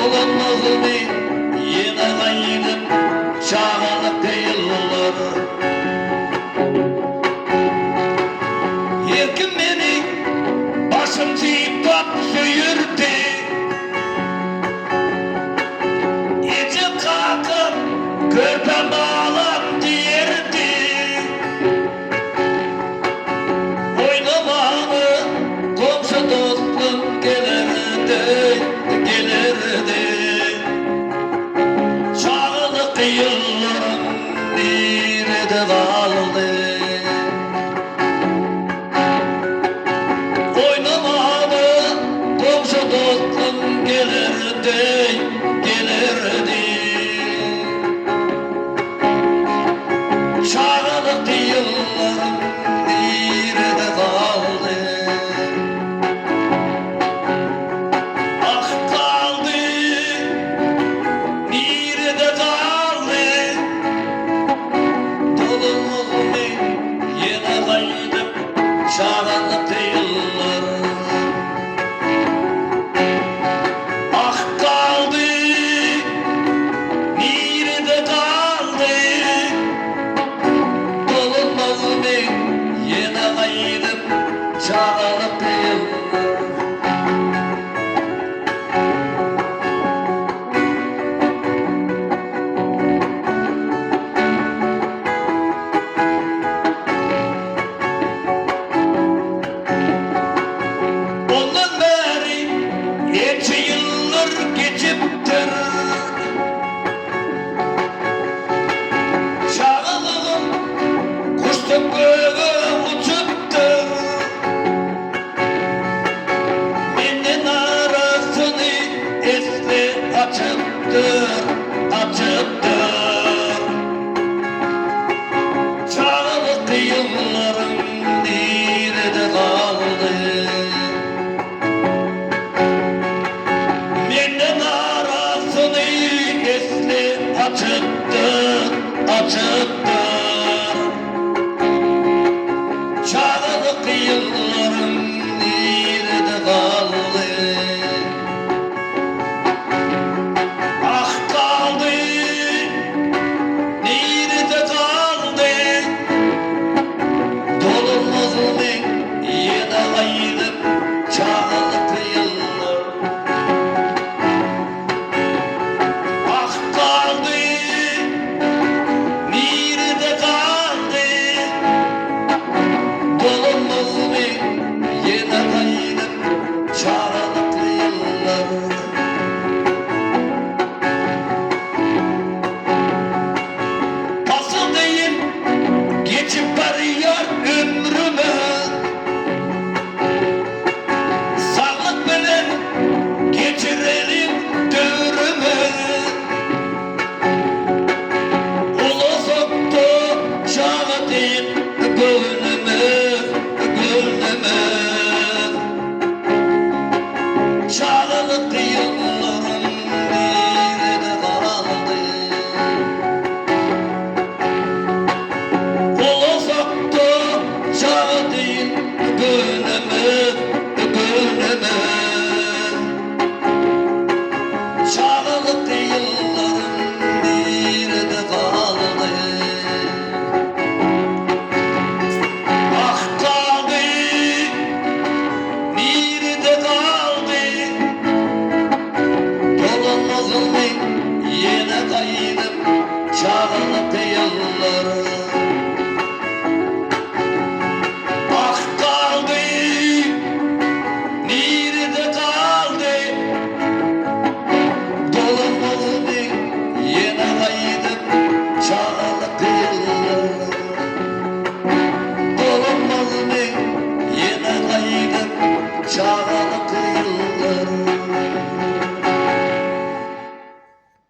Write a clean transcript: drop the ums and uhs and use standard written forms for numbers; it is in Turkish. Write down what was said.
dolanmazını yine kayınıp çağırıp değiller. Her gün beni başım çiğtap söyürdü. İçim kalkıp körpem bağlam diyerdi. Oynamamı komşu dostum gelirdi, gelirdi. Çağlık yıllarım nerede kaldı? Oynamamı komşu dostum gelirdi, gelirdi. Çağlık yıllarım nerede kaldı? Ah kaldı, nerede kaldı? Dolunuzunu yine kaydıp çağlık yıllarım. Ah kaldı, nerede kaldı? Dolunmazını yine kaydıp çağırıp yıllar. Ondan beri geçe yıllar geçiptir. Çağılığım kuştuk göğe uçuptur. Benden arasını esli açıptır, açıptır. Çağlık yıllarım nerede kaldı? Benden arasını esli açıptır, açıptır.